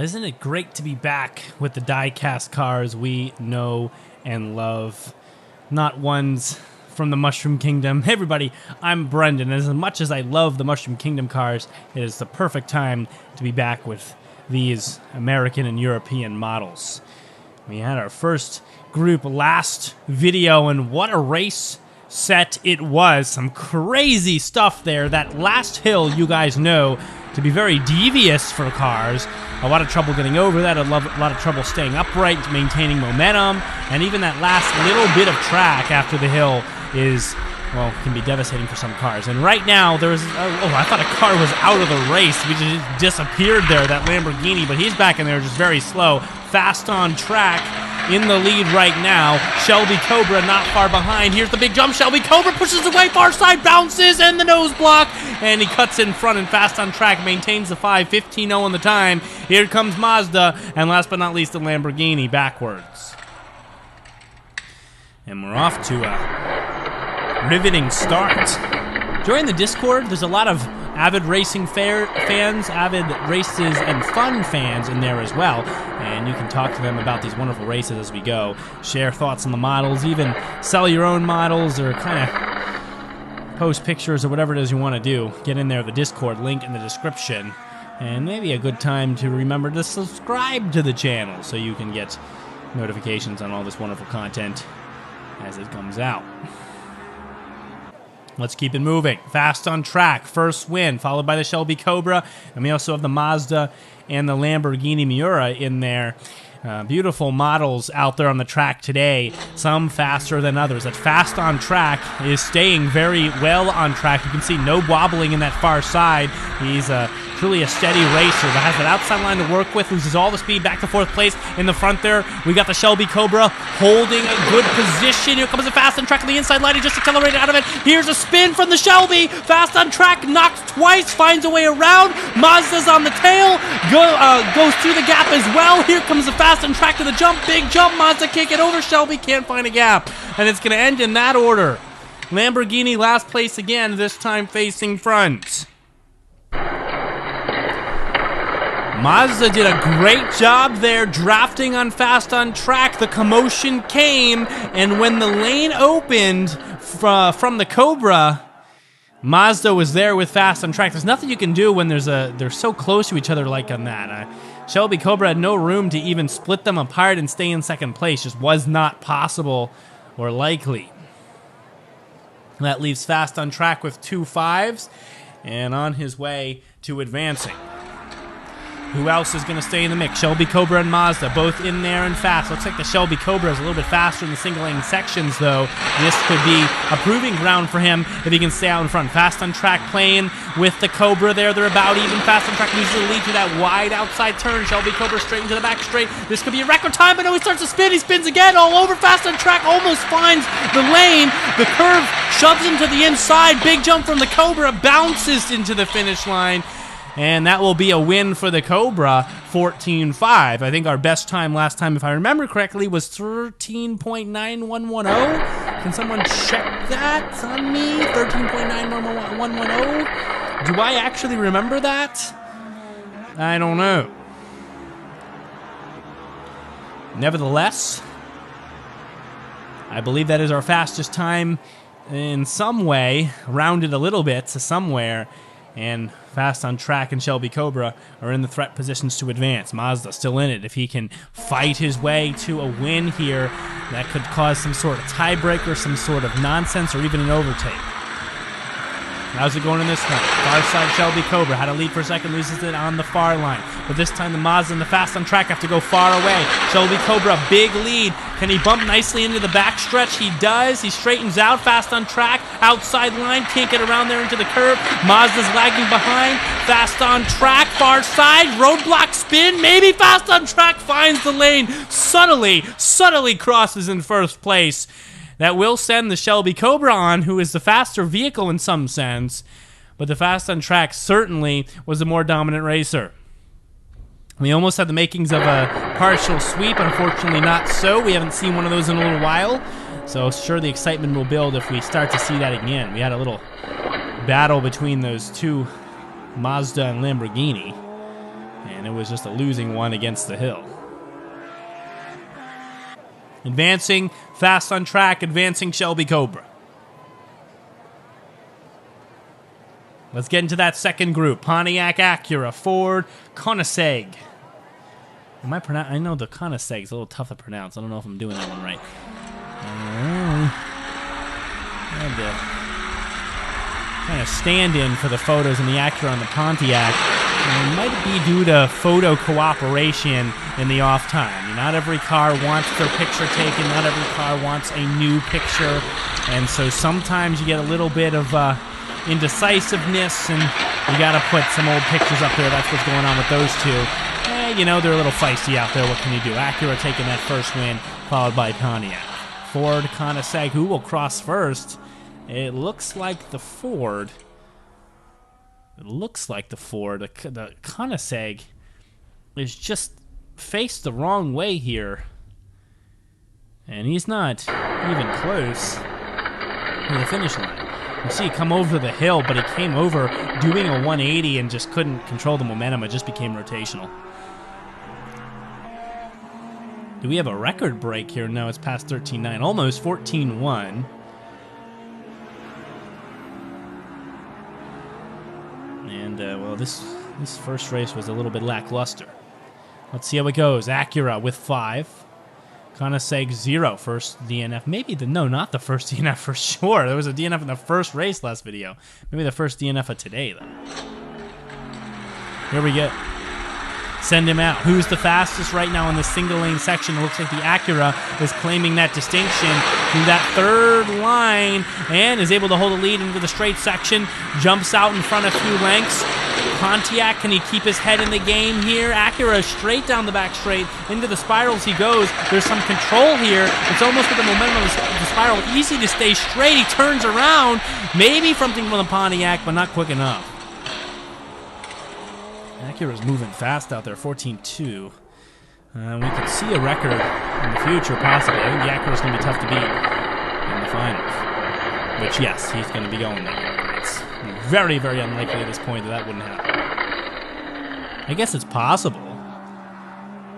Isn't it great to be back with the Diecast cars we know and love? Not ones from the Mushroom Kingdom. Hey everybody, I'm Brendan, and as much as I love the Mushroom Kingdom cars, it is the perfect time to be back with these American and European models. We had our first group last video, and what a race set it was. Some crazy stuff there. That last hill, you guys know, to be very devious for cars. A lot of trouble getting over that, a lot of trouble staying upright, maintaining momentum, and even that last little bit of track after the hill is, well, can be devastating for some cars. And right now, there's, I thought a car was out of the race. We just disappeared there, that Lamborghini, but he's back in there just very slow. Fast on track, in the lead right now. Shelby Cobra not far behind. Here's the big jump. Shelby Cobra pushes away, far side, bounces, and the nose block, and he cuts in front and fast on track, maintains the 5:15.0 on the time. Here comes Mazda, and last but not least, the Lamborghini backwards. And we're off to a riveting start. Join the Discord. There's a lot of avid racing fans, avid races and fun fans in there as well, and you can talk to them about these wonderful races as we go, share thoughts on the models, even sell your own models or kind of post pictures or whatever it is you want to do. Get in there, the Discord link in the description, and maybe a good time to remember to subscribe to the channel so you can get notifications on all this wonderful content as it comes out. Let's keep it moving. Fast on track, first win, followed by the Shelby Cobra, and we also have the Mazda and the Lamborghini Miura in there. Beautiful models out there on the track today, some faster than others. That fast on track is staying very well on track. You can see no wobbling in that far side. He's truly a steady racer that has that outside line to work with, loses all the speed back to fourth place. In the front there, we got the Shelby Cobra holding a good position. Here comes the fast on track on the inside line. He just accelerated out of it. Here's a spin from the Shelby. Fast on track, knocked twice, finds a way around. Mazda's on the tail, goes through the gap as well. Here comes the fast on track to the jump. Big jump. Mazda can't get over. Shelby can't find a gap. And it's going to end in that order. Lamborghini last place again, this time facing front. Mazda did a great job there drafting on fast on track. The commotion came, and when the lane opened from the Cobra, Mazda was there with fast on track. There's nothing you can do when they're so close to each other like on that. Shelby Cobra had no room to even split them apart and stay in second place. Just was not possible or likely. That leaves fast on track with 2 5s and on his way to advancing. Who else is going to stay in the mix? Shelby Cobra and Mazda, both in there and fast. Looks like the Shelby Cobra is a little bit faster in the single-lane sections, though. This could be a proving ground for him if he can stay out in front. Fast on track playing with the Cobra there. They're about even. Fast on track loses the lead to that wide outside turn. Shelby Cobra straight into the back straight. This could be a record time, but no, he starts to spin. He spins again all over. Fast on track almost finds the lane. The curve shoves him to the inside. Big jump from the Cobra, bounces into the finish line. And that will be a win for the Cobra, 14.5. I think our best time last time, if I remember correctly, was 13.9110. Can someone check that on me? 13.9110. Do I actually remember that? I don't know. Nevertheless, I believe that is our fastest time in some way, rounded a little bit to somewhere, and fast on track and Shelby Cobra are in the threat positions to advance. Mazda still in it. If he can fight his way to a win here, that could cause some sort of tiebreaker, some sort of nonsense, or even an overtake. How's it going in this one? Far side Shelby Cobra had a lead for a second, loses it on the far line. But this time the Mazda and the fast on track have to go far away. Shelby Cobra, big lead. Can he bump nicely into the backstretch? He does. He straightens out, fast on track, outside line, can't get around there into the curve. Mazda's lagging behind, fast on track, far side, roadblock spin, maybe fast on track, finds the lane, subtly crosses in first place. That will send the Shelby Cobra on, who is the faster vehicle in some sense, but the fast on track certainly was the more dominant racer. We almost had the makings of a partial sweep. Unfortunately not so. We haven't seen one of those in a little while, so sure the excitement will build if we start to see that again. We had a little battle between those two, Mazda and Lamborghini. And it was just a losing one against the hill. Advancing, fast on track, advancing Shelby Cobra. Let's get into that second group. Pontiac, Acura, Ford, Koenigsegg. I know the Koenigsegg is a little tough to pronounce. I don't know if I'm doing that one right. Had to kind of stand in for the photos in the Acura and the Pontiac. It might be due to photo cooperation in the off time. Not every car wants their picture taken. Not every car wants a new picture. And so sometimes you get a little bit of indecisiveness, and you got to put some old pictures up there. That's what's going on with those two. They're a little feisty out there. What can you do? Acura taking that first win, followed by Pontiac. Ford, Koenigsegg, who will cross first? It looks like the Ford. The Koenigsegg is just faced the wrong way here. And he's not even close to the finish line. You see, come over the hill, but he came over doing a 180 and just couldn't control the momentum. It just became rotational. Do we have a record break here? No, it's past 13.9, almost 14.1. And, well, this first race was a little bit lackluster. Let's see how it goes. Acura with 5. Koenigsegg 0, first DNF. No, not the first DNF for sure. There was a DNF in the first race last video. Maybe the first DNF of today, though. Here we go. Send him out. Who's the fastest right now in the single lane section? It looks like the Acura is claiming that distinction through that third line and is able to hold a lead into the straight section. Jumps out in front a few lengths. Pontiac, can he keep his head in the game here? Acura straight down the back straight. Into the spirals he goes. There's some control here. It's almost with the momentum of the spiral. Easy to stay straight. He turns around. Maybe something from the Pontiac, but not quick enough. Acura's moving fast out there, 14.2. We could see a record in the future, possibly. I think the Acura's going to be tough to beat in the finals. Which, yes, he's going to be going there. It's very, very unlikely at this point that wouldn't happen. I guess it's possible.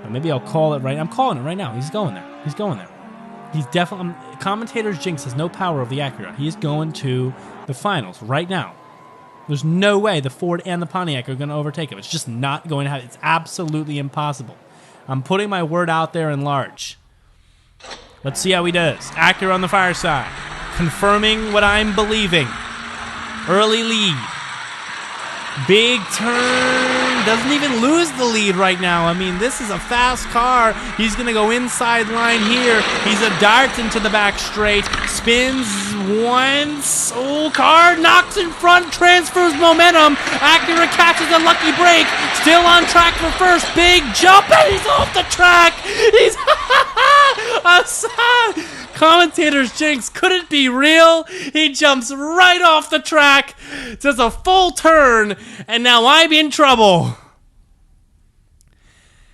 But maybe I'll call it right. I'm calling it right now. He's going there. He's going there. He's definitely... Commentator's jinx has no power over the Acura. He's going to the finals right now. There's no way the Ford and the Pontiac are going to overtake him. It's just not going to happen. It's absolutely impossible. I'm putting my word out there in large. Let's see how he does. Acura on the far side. Confirming what I'm believing. Early lead. Big turn. Doesn't even lose the lead right now. I mean, this is a fast car. He's going to go inside line here. He's a dart into the back straight. Spins once. Oh, car knocks in front. Transfers momentum. Acura catches a lucky break. Still on track for first. Big jump. And he's off the track. He's... Commentator's jinx, could it be real? He jumps right off the track, does a full turn, and now I'm in trouble.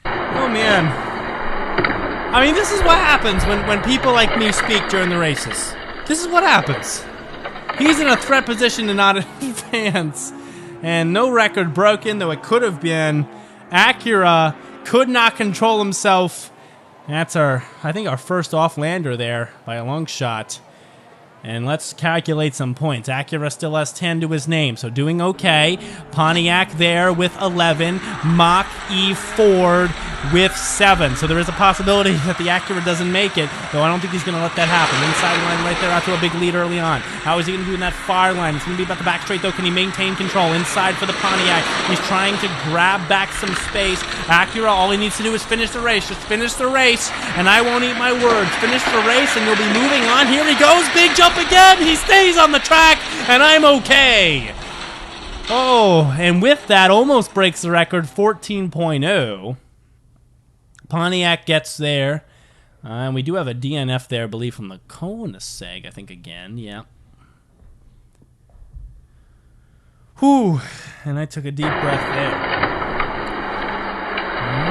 Oh, man. I mean, this is what happens when people like me speak during the races. This is what happens. He's in a threat position to not advance. And no record broken, though it could have been. Acura could not control himself. That's I think our first off-lander there by a long shot. And let's calculate some points. Acura still has 10 to his name, so doing okay. Pontiac there with 11. Mach-E Ford with 7. So there is a possibility that the Acura doesn't make it, though I don't think he's going to let that happen. Inside line right there out to a big lead early on. How is he going to do in that far line? It's going to be about the back straight, though. Can he maintain control? Inside for the Pontiac. He's trying to grab back some space. Acura, all he needs to do is finish the race. Just finish the race, and I won't eat my words. Finish the race, and you'll be moving on. Here he goes. Big jump again. He stays on the track, and I'm okay. Oh, and with that, almost breaks the record, 14.0. Pontiac gets there. And we do have a DNF there, I believe, from the Koenigsegg, I think, again. Yeah. Whew. And I took a deep breath there.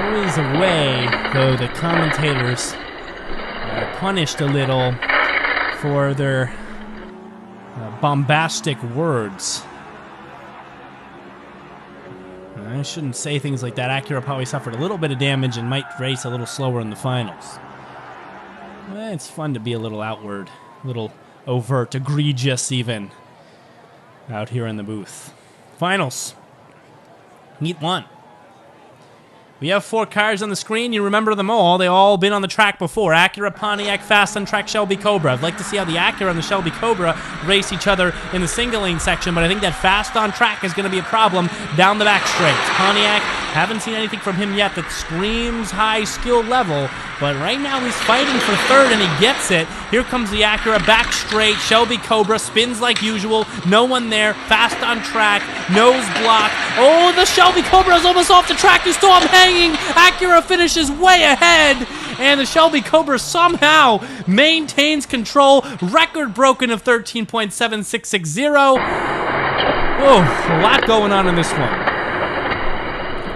Always a way, though, the commentators are punished a little for their bombastic words. I shouldn't say things like that. Acura probably suffered a little bit of damage and might race a little slower in the finals. It's fun to be a little outward, a little overt, egregious even, out here in the booth. Finals. Heat 1. We have 4 cars on the screen. You remember them all. They all been on the track before. Acura, Pontiac, Fast on Track, Shelby Cobra. I'd like to see how the Acura and the Shelby Cobra race each other in the single lane section, but I think that Fast on Track is going to be a problem down the back straight. Pontiac, haven't seen anything from him yet that screams high skill level, but right now he's fighting for third and he gets it. Here comes the Acura back straight. Shelby Cobra spins like usual. No one there. Fast on track. Nose block. Oh, the Shelby Cobra is almost off the track. You saw him hanging. Acura finishes way ahead. And the Shelby Cobra somehow maintains control. Record broken of 13.7660. Whoa, a lot going on in this one.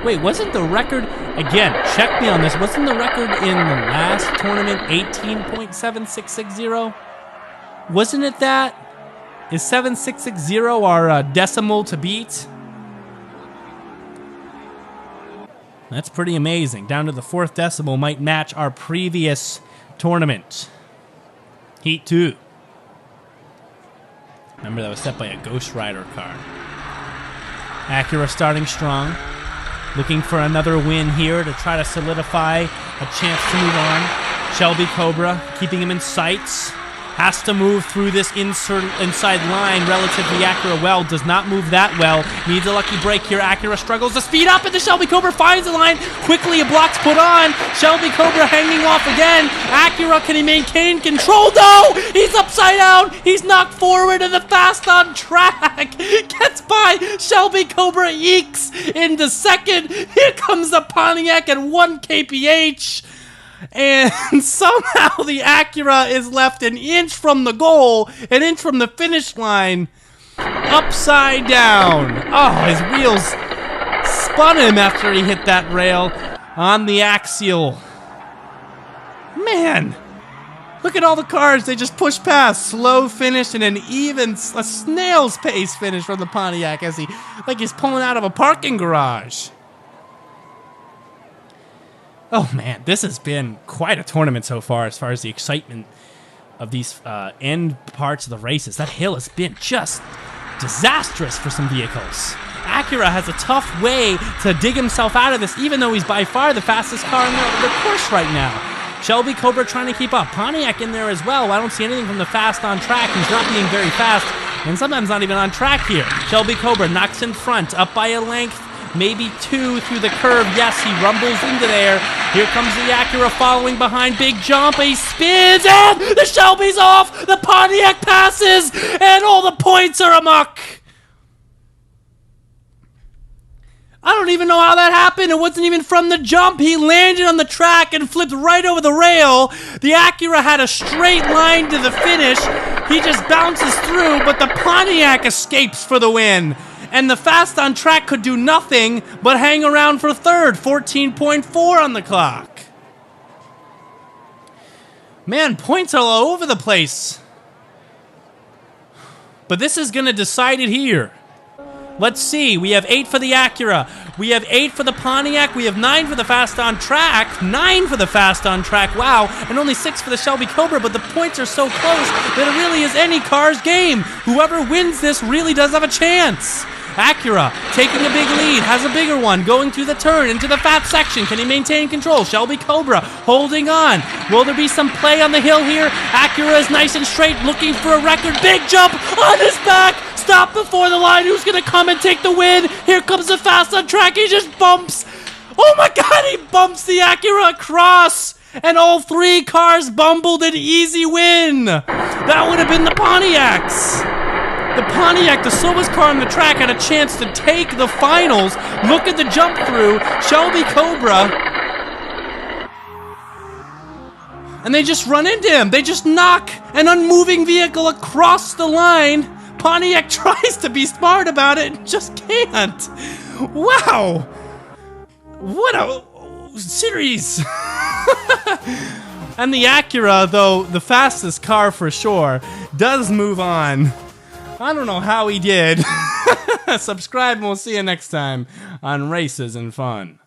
Wait, wasn't the record, again, check me on this, wasn't the record in the last tournament 18.7660? Wasn't it that? Is 7660 our decimal to beat? That's pretty amazing. Down to the 4th decimal might match our previous tournament. Heat 2. Remember, that was set by a Ghost Rider car. Acura starting strong. Looking for another win here to try to solidify a chance to move on. Shelby Cobra keeping him in sights. Has to move through this inside line relative to the Acura well. Does not move that well. Needs a lucky break here. Acura struggles to speed up, and the Shelby Cobra finds the line. Quickly a block's put on. Shelby Cobra hanging off again. Acura, can he maintain control? No! He's upside down. He's knocked forward, and the Fast on Track gets by. Shelby Cobra ekes into second. Here comes the Pontiac at 1 kph. And somehow the Acura is left an inch from the goal, an inch from the finish line, upside down. Oh, his wheels spun him after he hit that rail on the axial. Man, look at all the cars. They just push past. Slow finish and a snail's pace finish from the Pontiac as he's pulling out of a parking garage. Oh man, this has been quite a tournament so far as the excitement of these end parts of the races. That hill has been just disastrous for some vehicles. Acura has a tough way to dig himself out of this, even though he's by far the fastest car in the course right now. Shelby Cobra trying to keep up. Pontiac in there as well. I don't see anything from the Fast on Track. He's not being very fast, and sometimes not even on track here. Shelby Cobra knocks in front, up by a length. Maybe 2 through the curve. Yes, he rumbles into there. Here comes the Acura following behind. Big jump. He spins, and the Shelby's off. The Pontiac passes, and all the points are amok. I don't even know how that happened. It wasn't even from the jump. He landed on the track and flipped right over the rail. The Acura had a straight line to the finish. He just bounces through, but the Pontiac escapes for the win. And the Fast on Track could do nothing but hang around for third. 14.4 on the clock. Man, points are all over the place. But this is going to decide it here. Let's see. We have 8 for the Acura. We have 8 for the Pontiac. We have 9 for the Fast on Track. 9 for the Fast on Track. Wow. And only 6 for the Shelby Cobra. But the points are so close that it really is any car's game. Whoever wins this really does have a chance. Acura taking a big lead, has a bigger one, going through the turn into the fat section. Can he maintain control? Shelby Cobra holding on. Will there be some play on the hill here? Acura is nice and straight, looking for a record. Big jump on his back. Stop before the line. Who's going to come and take the win? Here comes the Fast on Track. He just bumps. Oh my God, he bumps the Acura across. And all 3 cars bumbled an easy win. That would have been the Pontiacs. The Pontiac, the slowest car on the track, had a chance to take the finals. Look at the jump through. Shelby Cobra. And they just run into him. They just knock an unmoving vehicle across the line. Pontiac tries to be smart about it and just can't. Wow. What a series. And the Acura, though the fastest car for sure, does move on. I don't know how he did. Subscribe and we'll see you next time on Races and Fun.